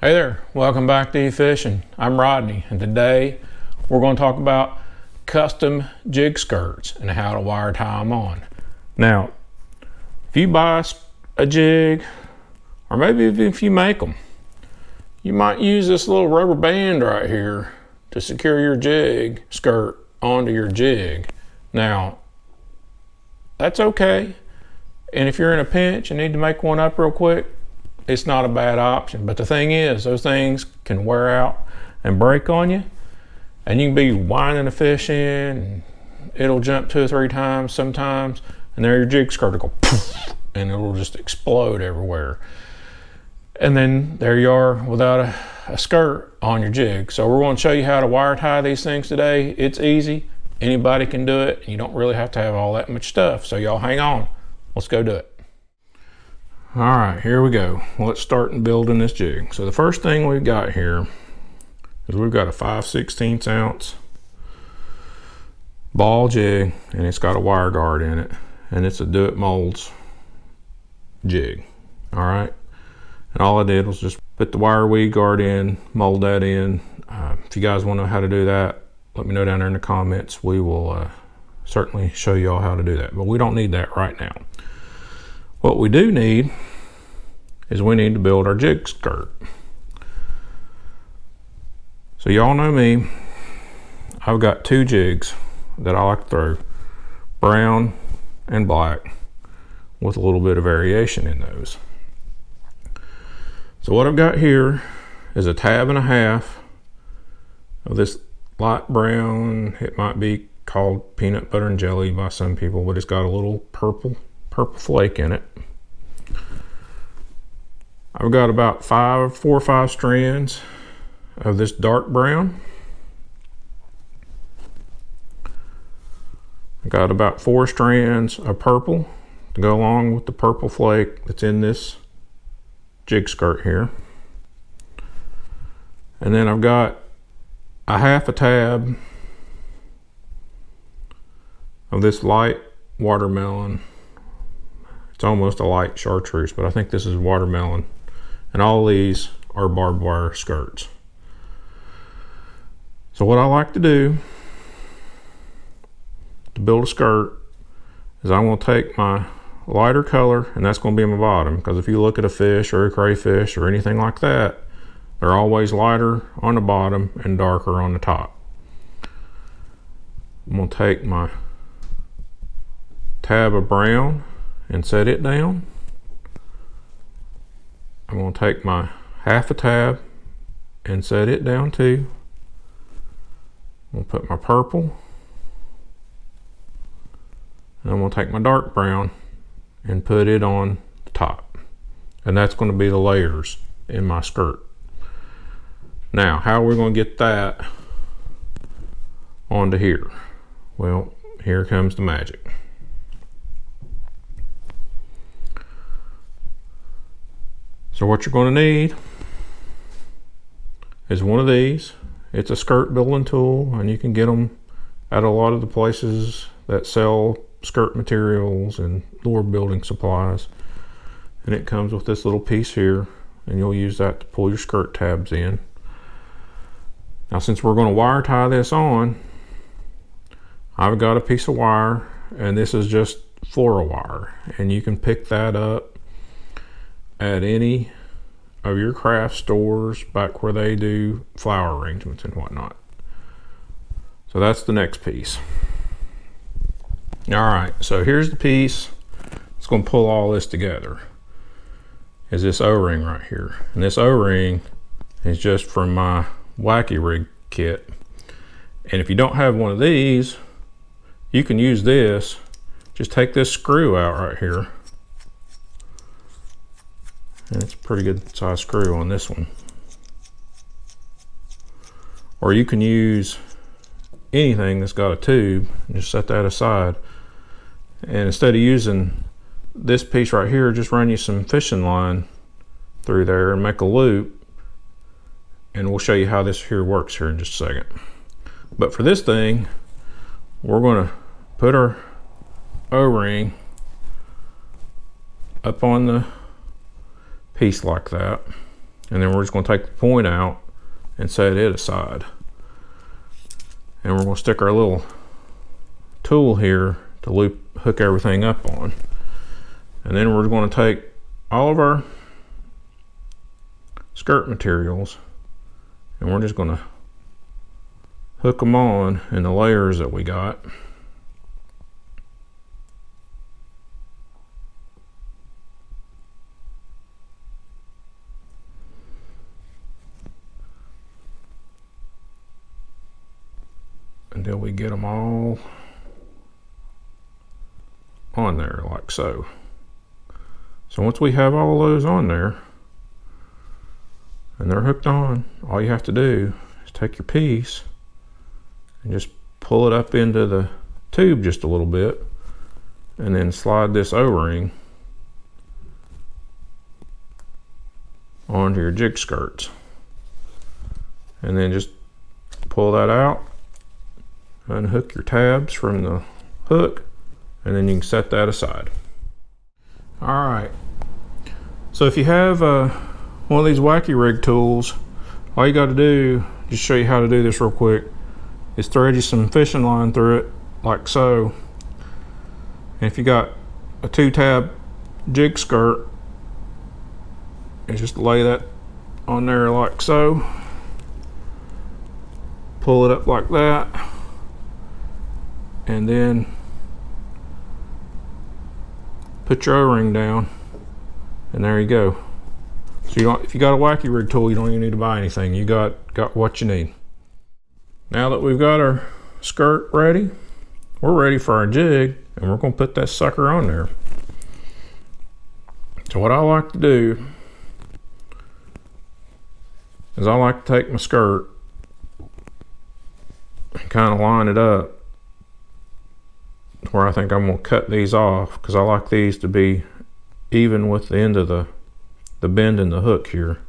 Hey there, welcome back to eFishin. I'm Rodney, and today we're going to talk about custom jig skirts and how to wire tie them on. Now, if you buy a jig, or maybe if you make them, you might use this little rubber band right here to secure your jig skirt onto your jig. Now, that's okay, and if you're in a pinch and need to make one up real quick, it's not a bad option. But the thing is, those things can wear out and break on you, and you can be winding a fish in and it'll jump 2 or 3 times sometimes, and there your jig skirt will go poof, and it'll just explode everywhere, and then there you are without a skirt on your jig. So we're going to show you how to wire tie these things today. It's easy, anybody can do it. You don't really have to have all that much stuff, so y'all hang on, let's go do it. All right, here we go. Let's start building this jig. So the first thing we've got here is we've got a 5/16 ounce ball jig, and it's got a wire guard in it, and it's a Do It Molds jig. All right, and all I did was just put the wire weed guard in, mold that in. If you guys want to know how to do that, let me know down there in the comments. We will certainly show you all how to do that, but we don't need that right now. What we do need is we need to build our jig skirt. So y'all know me, I've got 2 jigs that I like to throw, brown and black, with a little bit of variation in those. So what I've got here is a 1.5 tabs of this light brown. It might be called peanut butter and jelly by some people, but it's got a little purple flake in it. I've got about 4 or 5 strands of this dark brown. I got about 4 strands of purple to go along with the purple flake that's in this jig skirt here. And then I've got a 1/2 tab of this light watermelon. It's almost a light chartreuse, but I think this is watermelon. And all these are barbed wire skirts. So what I like to do to build a skirt is I'm going to take my lighter color, and that's going to be in my bottom, because if you look at a fish or a crayfish or anything like that, they're always lighter on the bottom and darker on the top. I'm going to take my tab of brown and set it down. I'm going to take my 1/2 tab and set it down too. I'm going to put my purple, and I'm going to take my dark brown and put it on the top, and that's going to be the layers in my skirt. Now, how are we going to get that onto here? Well, here comes the magic. So what you're going to need is one of these. It's a skirt building tool, and you can get them at a lot of the places that sell skirt materials and lure building supplies. And it comes with this little piece here, and you'll use that to pull your skirt tabs in. Now, since we're going to wire tie this on, I've got a piece of wire, and this is just floral wire, and you can pick that up at any of your craft stores back where they do flower arrangements and whatnot. So that's the next piece. All right, so here's the piece that's going to pull all this together, is this O-ring right here. And this O-ring is just from my wacky rig kit. And if you don't have one of these, you can use this. Just take this screw out right here, and it's a pretty good size screw on this one. Or you can use anything that's got a tube and just set that aside. And instead of using this piece right here, just run you some fishing line through there and make a loop. And we'll show you how this here works here in just a second. But for this thing, we're going to put our O-ring up on the piece like that, And then we're just going to take the point out and set it aside. And we're going to stick our little tool here to hook everything up on. And then we're going to take all of our skirt materials and we're just going to hook them on in the layers that we got. Until we get them all on there like so. So once we have all those on there and they're hooked on, all you have to do is take your piece and just pull it up into the tube just a little bit and then slide this O-ring onto your jig skirts. And then just pull that out, unhook your tabs from the hook, and then you can set that aside. All right, so if you have one of these wacky rig tools, all you got to do, just show you how to do this real quick, is thread you some fishing line through it like so. And if you got a 2-tab jig skirt, and just lay that on there like so, pull it up like that, and then put your O-ring down, and there you go. So you don't, if you got a wacky rig tool, you don't even need to buy anything. You got what you need. Now that we've got our skirt ready, we're ready for our jig, and we're going to put that sucker on there. So what I like to do is I like to take my skirt and kind of line it up where I think I'm going to cut these off, because I like these to be even with the end of the bend in the hook here.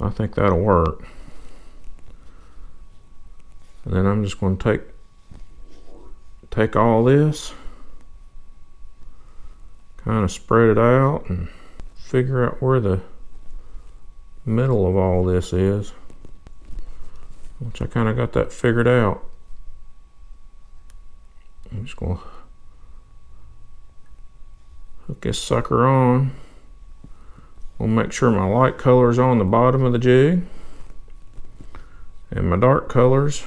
I think that'll work. And then I'm just going to take all this, kind of spread it out and figure out where the middle of all this is, which I kind of got that figured out. I'm just going to hook this sucker on. We'll make sure my light color is on the bottom of the jig and my dark colors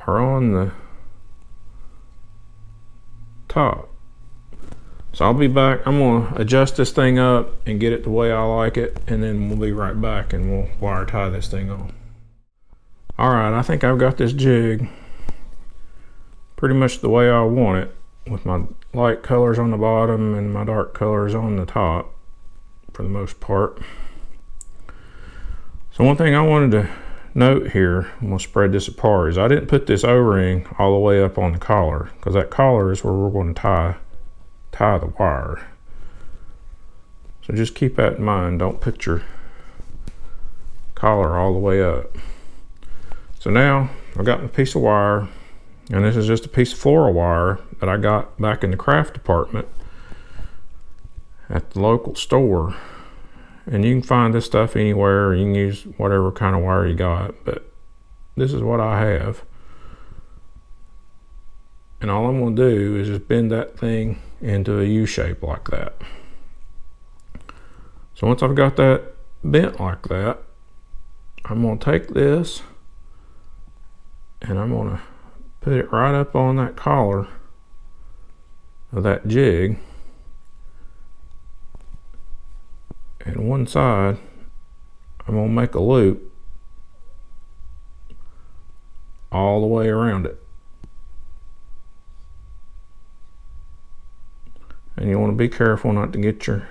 are on the top. So I'll be back. I'm going to adjust this thing up and get it the way I like it, and then we'll be right back and we'll wire tie this thing on. Alright, I think I've got this jig pretty much the way I want it, with my light colors on the bottom and my dark colors on the top for the most part. So one thing I wanted to note here, I'm going to spread this apart, is I didn't put this O-ring all the way up on the collar, because that collar is where we're going to tie the wire. So just keep that in mind. Don't put your collar all the way up. So now I've got my piece of wire, and this is just a piece of floral wire that I got back in the craft department at the local store. And you can find this stuff anywhere. You can use whatever kind of wire you got, but this is what I have. And all I'm going to do is just bend that thing into a U shape like that. So once I've got that bent like that, I'm going to take this and I'm going to put it right up on that collar of that jig. And one side, I'm going to make a loop all the way around it. And you want to be careful not to get your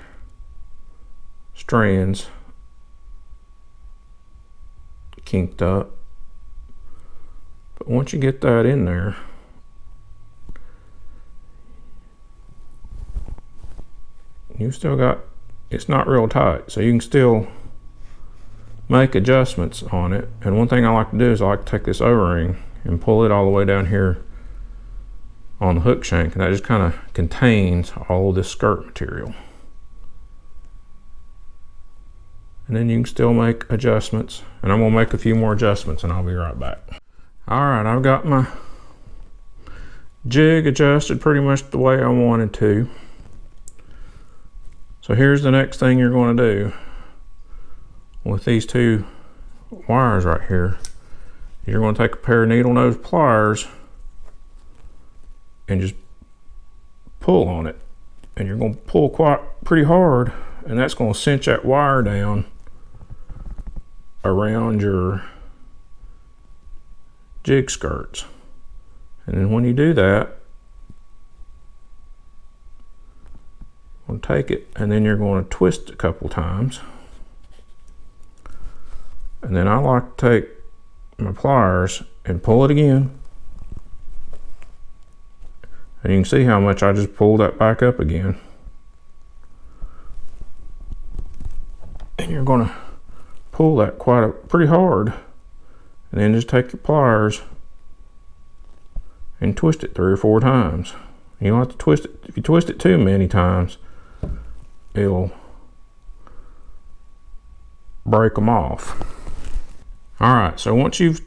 strands kinked up. But once you get that in there, you still got, it's not real tight, so you can still make adjustments on it. And one thing I like to do is I like to take this O-ring and pull it all the way down here on the hook shank, and that just kind of contains all of this skirt material. and then you can still make adjustments. And I'm gonna make a few more adjustments and I'll be right back. All right, I've got my jig adjusted pretty much the way I wanted to. So here's the next thing you're going to do with these two wires right here. You're going to take a pair of needle nose pliers and just pull on it. And you're going to pull pretty hard, and that's going to cinch that wire down around your jig skirts. And then when you do that, you're going to take it and then you're going to twist it a couple times. And then I like to take my pliers and pull it again. And you can see how much I just pulled that back up again. And you're going to pull that pretty hard. And then just take your pliers and twist it 3 or 4 times. You don't have to twist it. If you twist it too many times, it'll break them off. All right, so once you've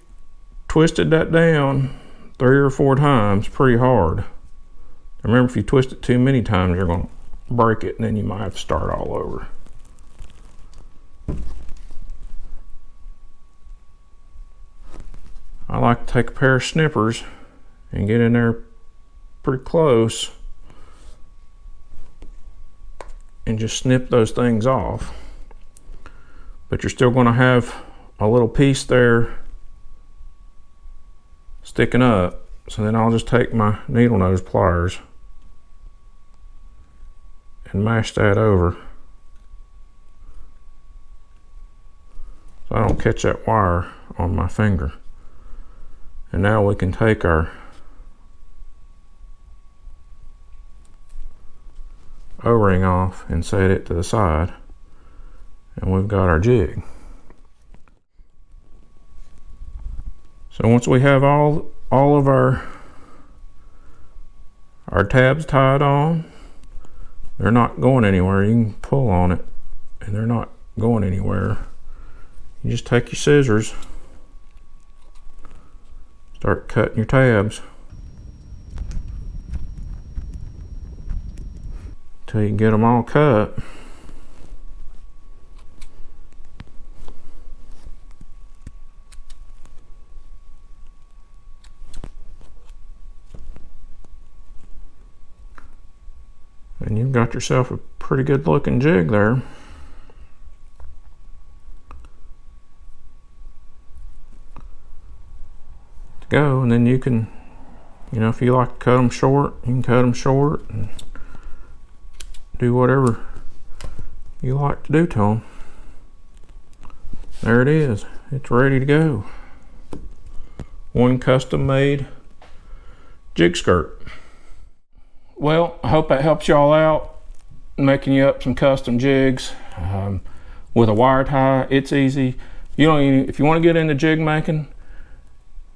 twisted that down 3 or 4 times pretty hard, remember if you twist it too many times, you're going to break it and then you might have to start all over. I like to take a pair of snippers and get in there pretty close and just snip those things off. But you're still going to have a little piece there sticking up. So then I'll just take my needle nose pliers and mash that over so I don't catch that wire on my finger. And now we can take our O-ring off and set it to the side, and we've got our jig. So once we have all of our tabs tied on, they're not going anywhere. You can pull on it and they're not going anywhere. You just take your scissors, start cutting your tabs until you get them all cut. And you've got yourself a pretty good looking jig there. To go, and then you can, if you like to cut them short, you can cut them short and do whatever you like to do to them. There it is. It's ready to go. One custom made jig skirt. Well, I hope that helps y'all out, making you up some custom jigs with a wire tie. It's easy. If you want to get into jig making,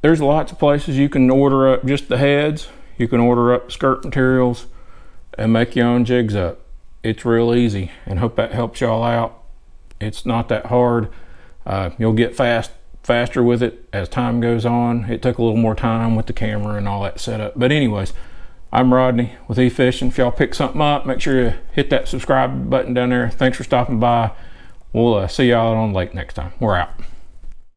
there's lots of places you can order up just the heads. You can order up skirt materials and make your own jigs up. It's real easy, and hope that helps y'all out. It's not that hard. You'll get faster with it as time goes on. It took a little more time with the camera and all that setup. But anyways, I'm Rodney with eFishin. If y'all pick something up, make sure you hit that subscribe button down there. Thanks for stopping by. We'll see y'all on the lake next time. We're out.